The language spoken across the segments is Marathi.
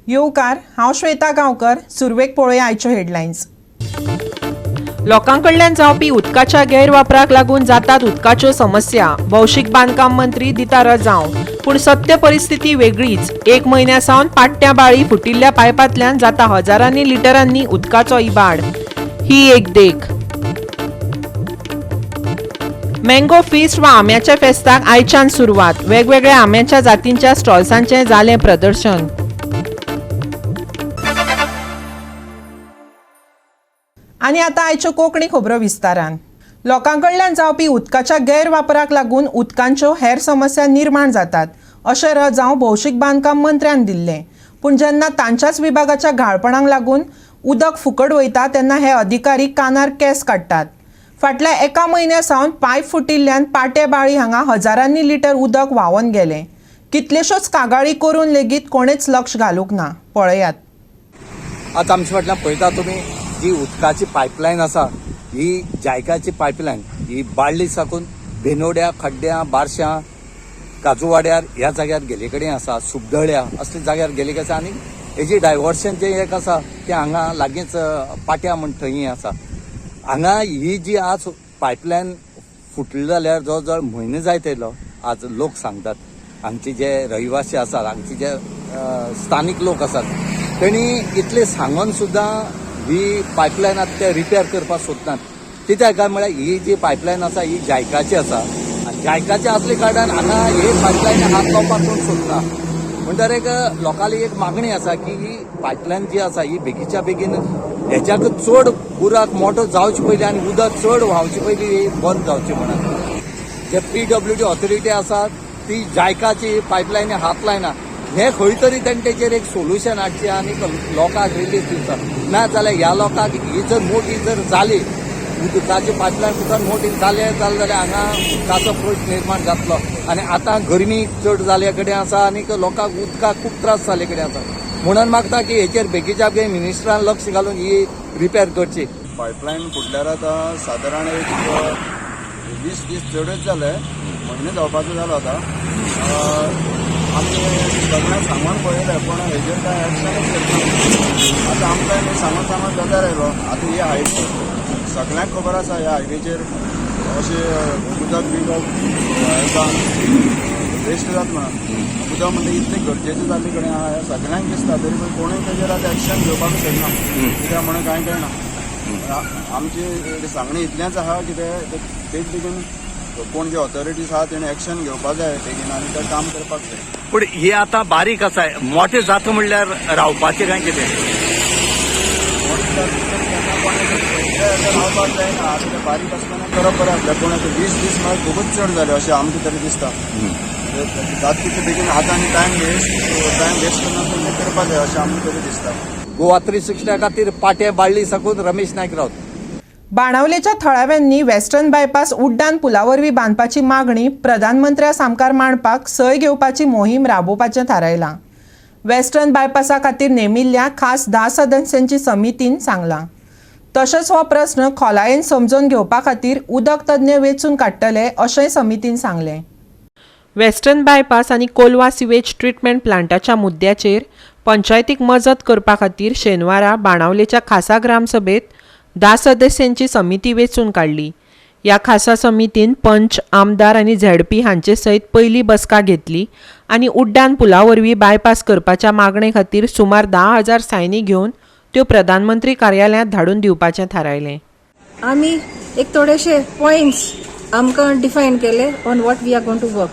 येवकार हांव श्वेता गांवकर. सुरवेक पळोवया आयच्यो हेडलायन्स. लोकांकडल्यान जावपी उदकाच्या गैरवापराक लागून जातात उदकाच्यो समस्या. भौशीक बांदकाम मंत्री दिता रजांव. पूण सत्य परिस्थिती वेगळीच. 1 म्हयन्या सावन पाट्ट्या बाळी फुटिल्ल्या पायपांतल्यान जाता हजारांनी लिटरांनी उदकाचो इबाड. ही एक देख. मँगो फीस्ट वा आंब्याच्या फेस्ताक आयच्यान सुरवात. वेगवेगळ्या आंब्याच्या जातींच्या स्टॉल्सांचें जालें प्रदर्शन. आनी आतां आयच्यो कोंकणी खबरो विस्तारान. लोकांकडल्यान जावपी उदकाच्या गैरवापराक लागून उदकांच्यो हेर समस्या निर्माण जातात अशें रजांव भौशीक बांदकाम मंत्र्यान दिल्लें. पूण जेन्ना तांच्याच विभागाच्या घाळपणाक लागून उदक फुकट वयता तेन्ना हे अधिकारी कानार केंस काडटात. फाटल्या 1 म्हयन्या सावन पायप फुटिल्ल्यान पाटे बाळी हांगा हजारांनी लिटर उदक व्हांवून गेलें. कितल्योश्योच कागाळी करून लेगीत कोणेच लक्ष घालूंक ना. पळयात. आतां आमचे फाटल्यान पळयता तुमी जी उदकाची पायपलायन आसा ही जायकाची पायपलायन ही बाळ्ळी साकून बेनोड्या, खड्ड्या, बारशां, काजूवाड्यार ह्या जाग्यार गेले कडेन आसा. सुबदळ्या असल्या जाग्यार गेले आसा आनी हेजी डायवर्शन जे एक आसा तें हांगा लागींच पाट्या म्हण थंय आसा. हांगा ही जी आज पायपलायन फुटली जाल्यार जवळ जवळ म्हयनो जायत येयलो. आज लोक सांगतात, हांगचे जे रहिवासी आसात, हांगचे जे स्थानीक लोक आसात, तेणी इतले सांगून सुद्दां ही पायपलायन आतां ते रिपेर करपाक सोदनात. कित्याक काय म्हळ्यार ही जी पायपलायन आसा ही जायकाची आसा आनी जायकाची असले कारणान हांगा हे पायपलायन हात लावपाक कोण सोदना. म्हणटकीर एक लोकांली एक मागणी आसा की ही पायपलायन जी आसा ही बेगीच्या बेगीन हेच्याक चड बुराक मोठो जावचे पयलीं आनी उदक चड व्हांवचे पयलीं ही बंद जावची म्हणून. जे PWD ऑथॉरिटी आसा ती जायकाची पायपलायन हात लायना. हे खंय तरी तेंचेर एक सोल्युशन हाडचें आनी लोकांक रिलीफ दिवचा. ना जाल्यार ह्या लोकांक ही जर मोठी जर जाली उदकाची पायपलायन उदक मोठी जाल्यार हांगा उदकाचो प्रश्न निर्माण जातलो. आनी आतां गरमी चड जाल्ले कडेन आसा आनी लोकांक उदकाक खूब त्रास जाल्ले कडेन आसा. म्हणून मागता की हेचेर बेगीच्या बेगीन मिनिस्टरान लक्ष घालून ही रिपेर करची. पायपलायन फुटल्यार आतां सादारण एक 20 दीस चडच जाले, म्हयनो जावपाचो जालो आतां. आमी सगळ्यांक सांगून पळयलें पूण हेजेर कांय एक्शनूच घेतना. आतां आमकां सांगून बेजार आयलो. आतां ही हायवे सगळ्यांक खबर आसा, ह्या हायवेचेर अशें उदक येता वेस्ट जाता म्हणून. उदक म्हणजे इतलें गरजेचें जाल्ले कडेन आहा सगळ्यांक दिसता, तरी पूण कोणूय तेजेर आतां एक्शन घेवपाक सोदना. कित्याक म्हणून कांय कळना. आमची सांगणी इतलेंच आहा की ते बेगीन कोण जे ऑथॉरिटीज आहा तेणे एक्शन घेवपाक जाय बेगीन आनी तें काम करपाक जाय. पूण ही आतां बारीक आसा, मोठे जाता म्हणल्यार रावपाचें काय कितें? रावपाक जायना. आतां तें बारीक आसतना करप बरें आसलें, पूण 20 दीस म्हळ्यार खूबच चड जाले अशें आमकां तरी दिसता. जाता तितले बेगीन हातांनी टायम वेस्ट करून करपाक जाय अशें आमकां तरी दिसता. गोवा 365 खातीर पाटे बाळ्ळी साकून रमेश नायक रावत. बाणावलेच्या थळाव्यांनी वेस्टर्न बायपास उड्डाण पुला वरवीं बांदपाची मागणी प्रधानमंत्र्या सामकार मांडपाक सय घेवपाची मोहीम राबोवपाचें थारायलां. वेस्टर्न बायपासा खातीर नेमिल्ल्या खास 10 सदस्यांची समितीन सांगलां. तशेंच हो प्रस्न खोलायेन समजून घेवपा खातीर उदक तज्ञ वेंचून काडटले अशेंय समितीन सांगलें. वेस्टर्न बायपास आनी कोलवा सिवेज ट्रीटमेंट प्लांटाच्या मुद्द्याचेर पंचायतीक मजत करपा खातीर शेनवारा बाणावलेच्या खासा ग्रामसभेत 10 सदस्यांची समिती वेंचून काडली. ह्या खासा समितीन पंच, आमदार आनी ZP हांचे सयत पयली बसका घेतली आनी उड्डाण पुला वरवीं बायपास करपाच्या मागणे खातीर सुमार 10,000 सायनी घेवन त्यो प्रधानमंत्री कार्यालयांत धाडून दिवपाचें थारायलें. आमी एक थोडेशे पॉयंट्स आमकां डिफायन केले on what we are going to work.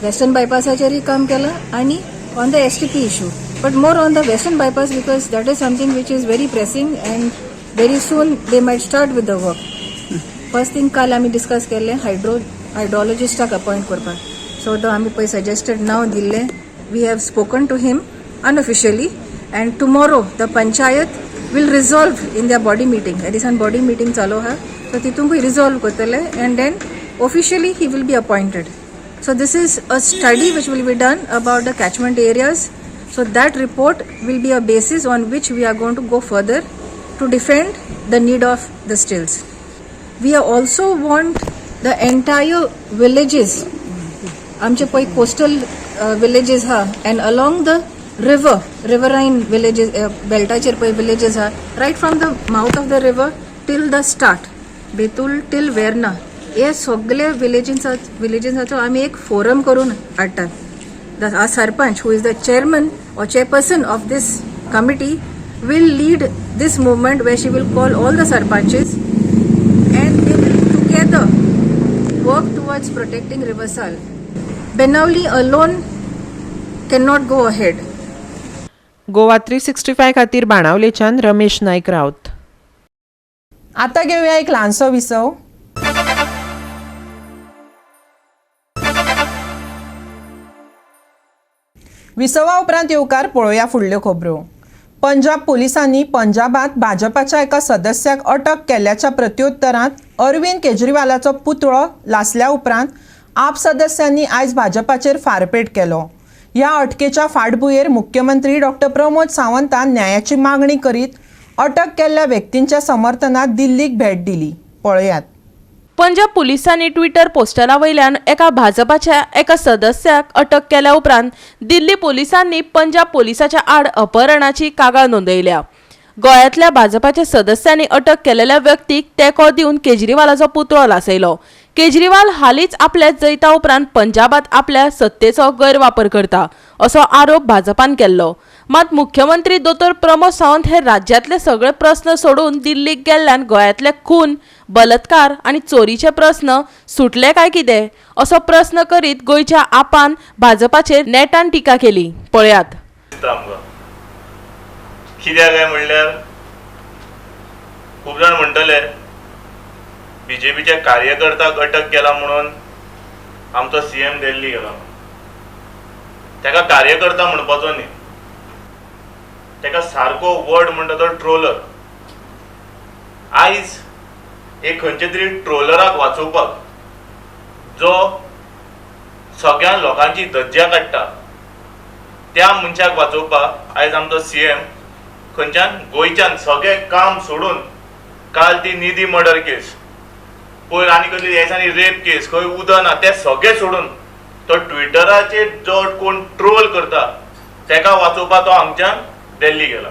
Western बायपासाचेरय काम केलां आनी on the STP issue, but more on the western bypass because that is something which is very pressing and very soon they might start with the work. First thing काल आमी डिस्कस केल्लें हायड्रोलॉजिस्टाक अपॉयंट करपाक. सो तो आमी पळय सजेस्टेड नाव दिल्लें. We have spoken to him unofficially and tomorrow the panchayat will resolve in the body meeting. ह्या दिसान बॉडी मिटींग चालू आहा, सो तितूंकूय रिजॉल्व करतले and then officially he will be appointed. So this is a study which will be done about the catchment areas. So that report will be a basis on which we are going to go further to defend the need of the stills. We also want the entire villages, आमचे पळय coastal villages ha, and along the riverine villages, beltacher पळय villages आहा, right from the mouth of the river till the start, Betul till Verna, हे सगळे विलेजींसाचो आमी एक फोरम करून हाडटात. Our sarpanch, who is the chairman or chairperson of this committee, will lead this movement where she will call all the sarpanches and they will together work towards protecting Riversal. Benavli alone cannot go ahead. Goa 365 खातीर बाणावलेच्यान रमेश नायक रावत. आता घेऊया एक ल्हानसो विसव. विसवा उपरांत येवकार पळोवया फुडल्यो खबरो. पंजाब पुलिसांनी पंजाबात भाजपाच्या एका सदस्याक अटक केल्ल्याच्या प्रत्युत्तरांत अरविंद केजरीवालाचो पुतळो लासल्या उपरांत आप सदस्यांनी आयज भाजपाचेर फारपेट केलो. ह्या अटकेच्या फाटभुंयेर मुख्यमंत्री डॉक्टर प्रमोद सावंतान न्यायाची मागणी करीत अटक केल्ल्या व्यक्तींच्या समर्थनात दिल्लीक भेट दिली. पळयात. पंजाब पुलिसांनी ट्विटर पोस्टरा वयल्यान एका भाजपाच्या एका सदस्याक अटक केल्या उपरांत दिल्ली पुलिसांनी पंजाब पुलिसाच्या आड अपहरणाची कागाळ नोंदयल्या. गोंयांतल्या भाजपाच्या सदस्यांनी अटक केलेल्या व्यक्तीक तेंको दिवन केजरीवालाचो पुतळो लासयलो. केजरीवाल हालींच आपले जैता उपरांत पंजाबात आपल्या सत्तेचो गैरवापर करता असो आरोप भाजपान केल्लो. मात मुख्यमंत्री दोतोर प्रमोद सावंत हे राज्यांतले सगळे प्रस्न सोडून दिल्लीक गेल्ल्यान गोंयांतले खून, बलात्कार आनी चोरीचे प्रस्न सुटले काय कितें असो प्रस्न करीत गोंयच्या आपान भाजपाचेर नेटान टिका केली. पळयात. कित्याक काय म्हणल्यार खूब जाण म्हणटले बीजेपीच्या कार्यकर्त्याक अटक केला म्हणून आमचो सीएम दिल्ली गेलो. ताका कार्यकर्ता म्हणपाचो न्ही, ताका सारको वर्ड म्हणटा तो ट्रोलर. आयज एक खंयचे तरी ट्रोलराक वाचोवपाक जो सगळ्या लोकांची धज्जा काडटा त्या मनशाक वाचोवपाक आयज आमचो सीएम खंयच्यान गोंयच्यान सगळें काम सोडून काल ती निधी मर्डर केस, पयर आनी कसली हेसांनी रेप केस, खंय उदक ना ते सगळें सोडून तो ट्विटराचेर जो कोण ट्रोल करता ताका वाचोवपाक तो हांगच्यान दिल्ली गेला.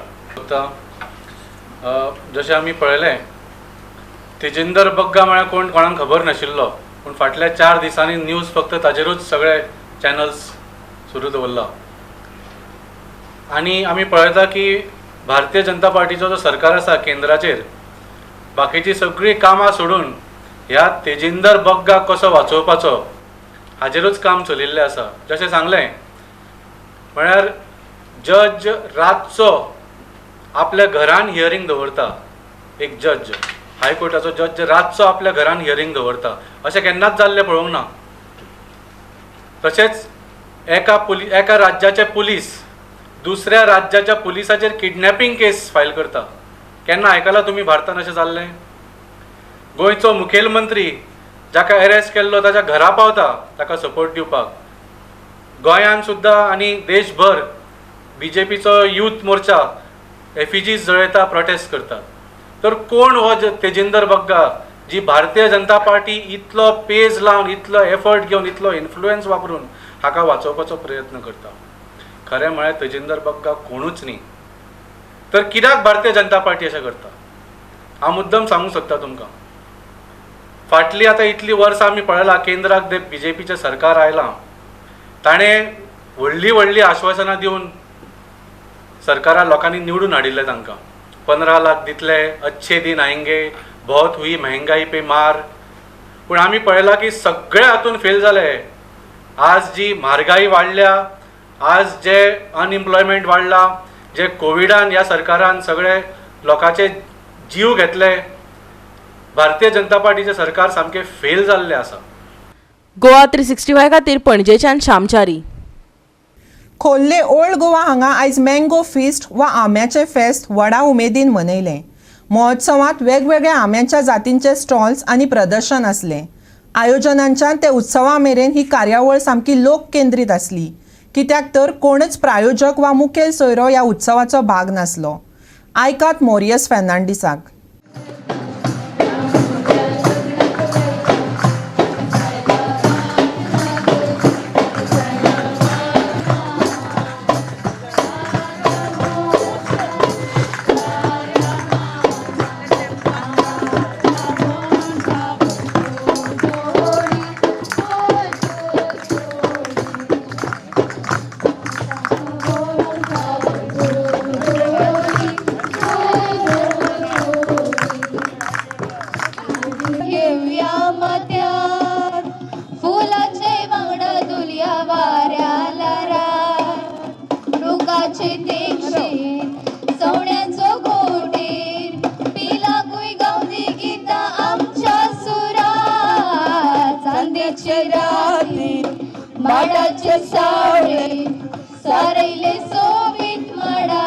जशें आमी पळयलें तेजिंदर बग्गा म्हळ्यार कोण कोणाक खबर नाशिल्लो, पूण फाटल्या 4 दिसांनी न्यूज फक्त ताजेरूच सगळे चॅनल्स सुरू दवरला. आनी आमी पळयता की भारतीय जनता पार्टीचो जो सरकार आसा केंद्राचेर, बाकीची सगळीं कामां सोडून ह्या तेजिंदर बग्गाक कसो वाचोवपाचो हाजेरूच काम चलिल्लें आसा. जशें सांगलें म्हळ्यार जज रातचो आपल्या घरान हियरींग दवरता. एक जज, हायकोर्टाचो जज रातचो आपल्या घरान हियरींग दवरता, अशें केन्नाच जाल्लें पळोवंक ना. तशेंच एका राज्याचे पुलीस दुसऱ्या राज्याच्या पुलिसाचेर किडनॅपिंग केस फायल करता. केन्ना आयकलां तुमी भारतान अशें जाल्लें? गोंयचो मुखेलमंत्री जाका अरेस्ट केल्लो ताच्या घरा पावता ताका सपोर्ट दिवपाक. गोंयान सुद्दां आनी देशभर बीजेपीचो यूथ मोर्चा एफिजीज जळयता, प्रोटेस्ट करता. तर कोण हो तेजिंदर बग्गा जी भारतीय जनता पार्टी इतलो पेज लावन, इतलो एफर्ट घेवन, इतलो इन्फ्लुएन्स वापरून हाका वाचोवपाचो प्रयत्न करता? खरें म्हळ्यार तेजिंदर बग्गा कोणूच न्ही. तर कित्याक भारतीय जनता पार्टी अशें करता? हांव मुद्दम सांगूंक सोदता तुमकां. फाटलीं आतां इतलीं वर्सां आमी पळयलां केंद्राक जे बीजेपीचें सरकार आयलां ताणें व्हडलीं व्हडलीं आश्वासनां दिवन सरकाराक लोकांनी निवडून हाडिल्ले तांकां. 15 लाख दितले, अच्छे दिन आएंगे, बहुत हुई महंगाई पे मार. पूण आमी पळयलां की सगळे हातून फेल जाले. आज जी म्हारगाई वाडल्या, आज जे अनएम्प्लॉयमेंट वाडला, जे कोविडान ह्या सरकारान सगळे लोकांचे जीव घेतले, भारतीय जनता पार्टीचे सरकार सामकें फेल जाल्लें आसा. गोवा 365 खातीर पणजेच्यान श्यामचारी. खोर्ले ओल्ड गोवा हांगा आयज मँगो फिस्ट वा आंब्याचें फेस्त व्हडा उमेदीन मनयलें. महोत्सवांत वेगवेगळ्या आंब्याच्या जातींचे स्टॉल्स आनी प्रदर्शन आसलें. आयोजनांच्यान ते उत्सवा मेरेन ही कार्यावळ सामकी लोक केंद्रीत आसली, कित्याक तर कोणच प्रायोजक वा मुखेल सोयरो ह्या उत्सवाचो भाग नासलो. आयकात मोरियस फेर्नांडीसाक. घेऊया माथ्यार फुलाचे वांगड दुलिया वाऱ्याला राय रुगाचे तेक्षे सोन्याचो घोटीर पिला कुई गावदी गीता आमच्या सुरा चांदीचे रातीर माडाचे सावळे सारैले सोबीत माडा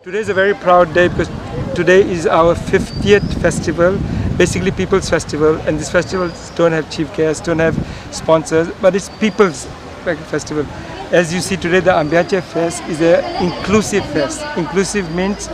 Today is a very proud day because today is our 50th festival, basically people's festival, and these festivals don't have chief guests, don't have sponsors, but it's people's festival. As you see today, the Ambiache Fest is an inclusive fest. Inclusive means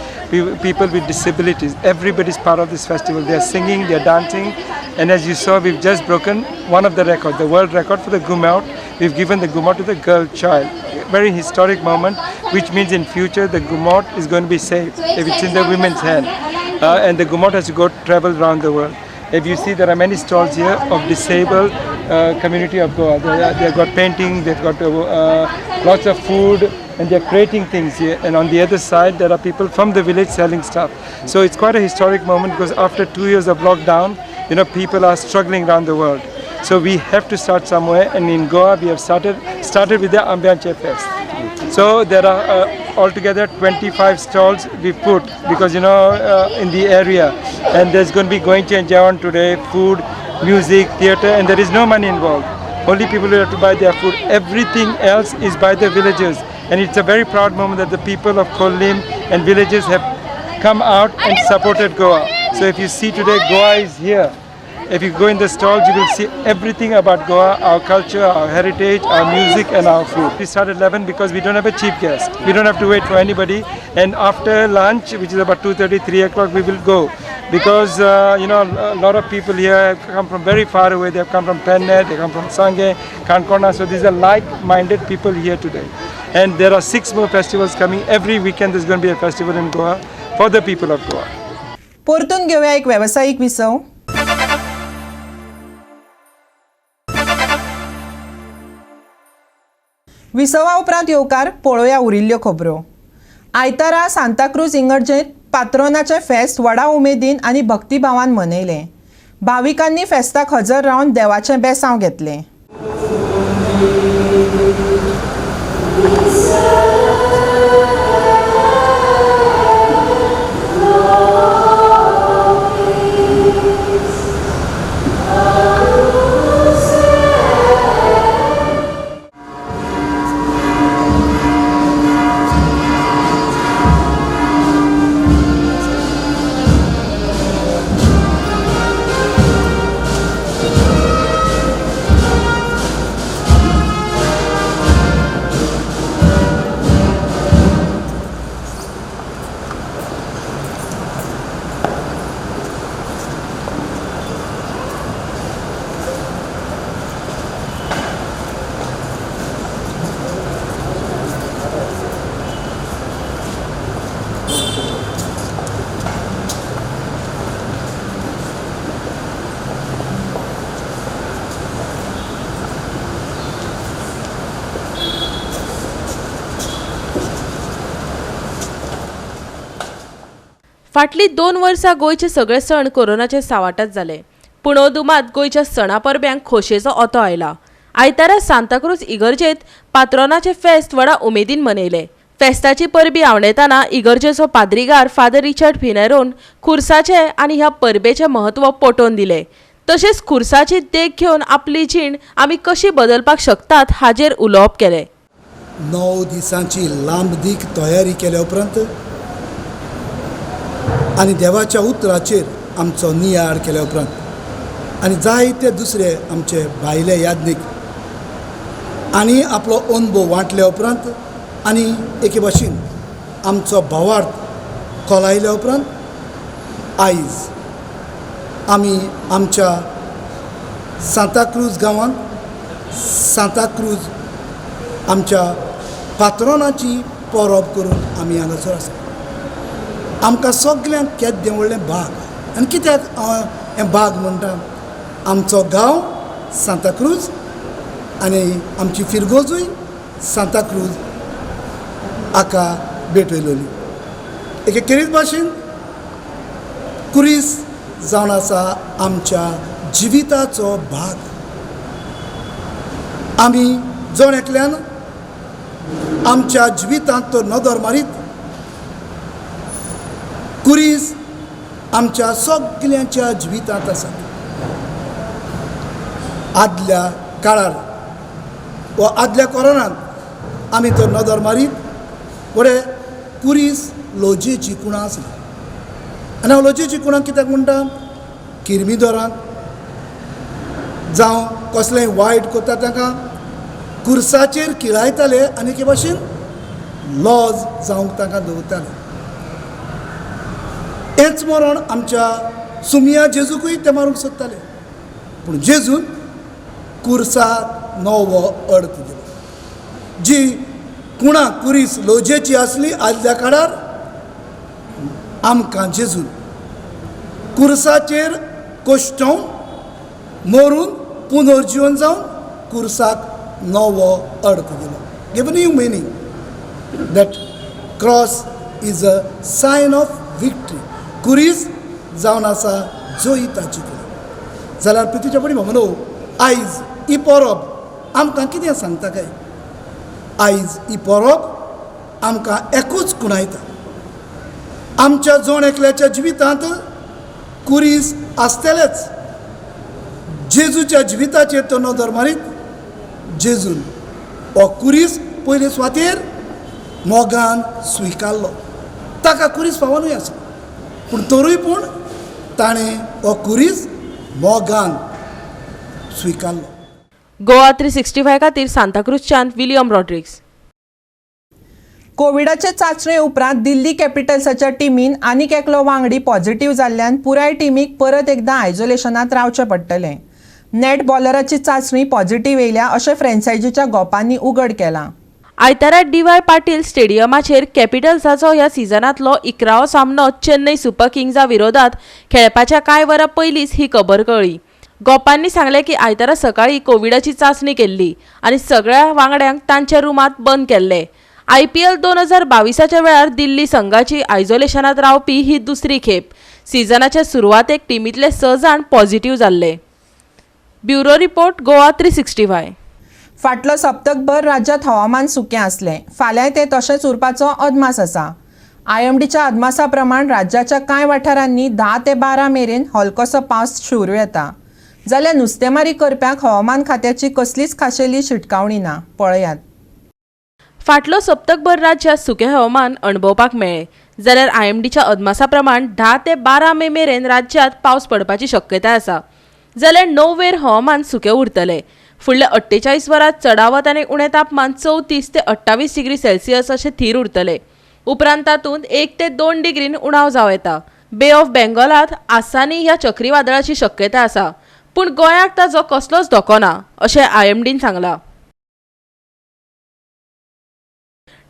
people with disabilities. Everybody's part of this festival. They are singing, they are dancing, and as you saw, we've just broken one of the records, the world record for the Gumaut. We've given the Gumaut to the girl child. Very historic moment, which means in future the Gumaut is going to be safe if it's in the women's hand, and the Gumaut has to go travel around the world. If you see, there are many stalls here of disabled community of Goa. They've got painting, they've got lots of food, and they're creating things here. And on the other side, there are people from the village selling stuff. So it's quite a historic moment because after 2 years of lockdown, people are struggling around the world. So we have to start somewhere, and in Goa we have started with the Ambiance Fest. So there are altogether 25 stalls we put because in the area, and there's going to be Goinche and Jawan today, food, music, theatre, and there is no money involved. Only people who have to buy their food. Everything else is by the villagers, and it's a very proud moment that the people of Kollim and villages have come out and supported Goa. So if you see today, Goa is here. If you go in the stalls, you will see everything about Goa, our culture, our heritage, our music and our food. We start at 11 because we don't have a chief guest. We don't have to wait for anybody. And after lunch, which is about 2:30, 3 o'clock, we will go. Because, a lot of people here have come from very far away. They have come from Penne, they come from Sanghe, Kankona. So these are like-minded people here today. And there are 6 more festivals coming. Every weekend there's going to be a festival in Goa for the people of Goa. परतून घेऊया एक व्यावसायिक विसव. विसवा उपरांत येवकार पळोवया उरिल्ल्यो खबरो. आयतारा सांताक्रूज इगर्जेंत पात्रोनाचें फेस्त व्हडा उमेदीन आनी भक्तिभावान मनयलें. भाविकांनी फेस्ताक हजर रावन देवाचें बेसांव घेतलें. फाटली 2 वर्सां गोंयचे सगळे सण कोरोनाचे सावाटात जाले. पूण अदुमात गोंयच्या सणा परब्यांक खोशयेचो ओतो आयला. आयतारा सांताक्रूज इगर्जेत पात्रोनाचे फेस्त व्हडा उमेदीन मनयले. फेस्ताची परबी आवंडेताना इगर्जेचो पाद्रीगार फादर रिचर्ड फिनेरोन खुर्साचे आनी ह्या परबेचे महत्व पटोवन दिले. तशेंच खुर्साची देख घेवन आपली जीण आमी कशी बदलपाक शकतात हाजेर उलोवप केलें. 9 दिसांची लांब दीक तयारी केल्या उपरांत आनी देवाच्या उतराचेर आमचो नियाळ केल्या उपरांत आनी जायते दुसरे आमचे भायले याज्ञीक आनी आपलो अनुभव वांटल्या उपरांत आनी एके भाशेन आमचो भावार्थ खोलायल्या उपरांत आयज आमी आमच्या सांताक्रूज गांवांत सांताक्रूज आमच्या पात्रोनाची परब करून आमी हांगासर आसा. आमकां सगल्यांक केदें व्हडलें भाग आनी कित्याक हें भाग म्हणटा आमचो गांव सांताक्रूज आनी आमची फिरगोजूय सांताक्रूज हाका भेटयलोली. एके खेरीत भाशेन कुरीस जावन आसा आमच्या जिविताचो भाग. आमी जण एकल्यान आमच्या जिवितांत तो नदर मारीत कुरीस आमच्या सगल्यांच्या जिवितांत आसा. आदल्या काळार वा आदल्या कोरोनांत आमी तो नदर मारीत बरे कुरीस लोजयेची कुणां आसली. आनी हांव लोजयेची कुणां कित्याक म्हणटा किरमिदोरांक जावं कसलेंय वायट करता तांकां कुर्साचेर किळायताले आनी एके भाशेन लॉज जावंक तांकां दवरताले. हेंच मरण आमच्या सुमिया जेजूकूय ते मारूंक सोदताले. पूण जेजून कुर्साक नवो अर्थ दिलो. जी कुणां कुरीस लोजयेची आसली आदल्या काळार आमकां जेजून कुर्साचेर कोश्टोवन मरून पुनर्जीवन जावन कुर्साक नवो अर्थ दिलो. Given new meaning that cross is a sign of victory. कुरीस जावन आसा जोईताची केली. जाल्यार पितूच्या पडी भावनो आयज ही परब आमकां कितें सांगता काय. आयज ही परब आमकां एकूच कुणायता. आमच्या जण एकल्याच्या जिवितांत कुरीस आसतलेच. जेजूच्या जिविताचेर तो नदर मारीत जेजून हो कुरीस पयले सुवातेर मोगान स्विकारलो. ताका कुरीस फावनूय आसा पूण तरूय पूण ताणें हो कुरीस मोगान स्विकारलो. गोवा 365 खातीर सांताक्रूजच्यान विलियम रॉड्रिग्स. कोविडाचे चाचणे उपरांत दिल्ली कॅपिटल्साच्या टिमीन आनीक एकलो वांगडी पॉझिटिव्ह जाल्ल्यान पुराय टिमीक परत एकदां आयसोलेशनांत रावचें पडटलें. नेट बॉलराची चाचणी पॉझिटिव्ह येयल्या अशें फ्रँचायझीच्या गोपांनी उघड केलां. आयतारा डी.वाय. पाटील स्टेडियमाचेर कॅपिटल्साचो ह्या सिजनांतलो 11वो सामनो चेन्नई सुपर किंग्सा विरोधात खेळपाच्या कांय वरां पयलींच ही खबर कळ्ळी. गोपांनी सांगलें की आयतारा सकाळीं कोविडाची चाचणी केल्ली आनी सगळ्या वांगड्यांक तांच्या रुमांत बंद केल्ले. IPL 2022च्या वेळार दिल्ली संघाची आयसोलेशनांत रावपी ही दुसरी खेप. सिजनाच्या सुरवातेक टिमींतले 6 जाण पॉझिटिव्ह जाल्ले. Bureau report Goa 365. फाटलो सप्तकभर राज्यांत हवामान सुकें आसलें. फाल्यां तें तशेंच उरपाचो अदमास आसा. IMDच्या अदमासा प्रमाण राज्याच्या कांय वाठारांनी 10 ते 12 मेरेन हलकोसो पावस शिवरूं येता. जाल्यार नुस्तेमारी करप्यांक हवामान खात्याची कसलीच खाशेली शिटकावणी ना. पळयात. फाटलो सप्तकभर राज्यांत सुकें हवामान अणभवपाक मेळ्ळें. जाल्यार IMDच्या अदमासा प्रमाण 10 ते 12 मे मेरेन राज्यांत पावस पडपाची शक्यताय आसा. जाल्यार 9 वेर हवामान सुकें उरतलें. फुडल्या 48 वरांत चडावत आनी उणें तापमान 34 ते 28 डिग्री सेल्सियस अशें थीर उरतलें. उपरांत तातूंत 1 ते 2 डिग्रीन उणाव जावं येता. बे ऑफ बेंगॉलांत आसानी ह्या चक्रीवादळाची शक्यताय आसा पूण गोंयाक ताचो कसलोच धोको ना अशें IMDन सांगलां.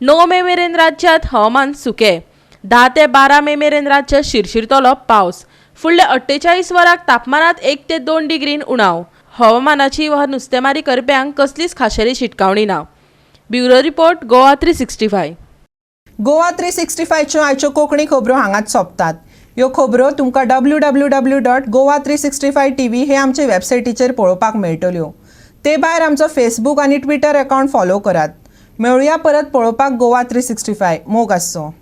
9 मे मेरेन राज्यांत हवामान सुकें. 10 ते 12 मे मेरेन राज्यांत शिरशिरतलो पावस. फुडल्या 48 वरांक तापमानात 1 ते 2 डिग्रीन उणाव. हवामानाची वा नुस्तेमारी करप्यांक कसलीच खाशेली शिटकावणी ना. Bureau report Goa 365. गोवा 365च्यो आयच्यो कोंकणी खबरो हांगाच सोंपतात. ह्यो खबरो तुमकां www.goa365tv हे आमचे वेबसायटीचेर पळोवपाक मेळटल्यो. ते भायर आमचो फेसबूक आनी ट्विटर अकावंट फॉलो करात. मेळुया परत पळोवपाक गोवा 365. मोग आसचो.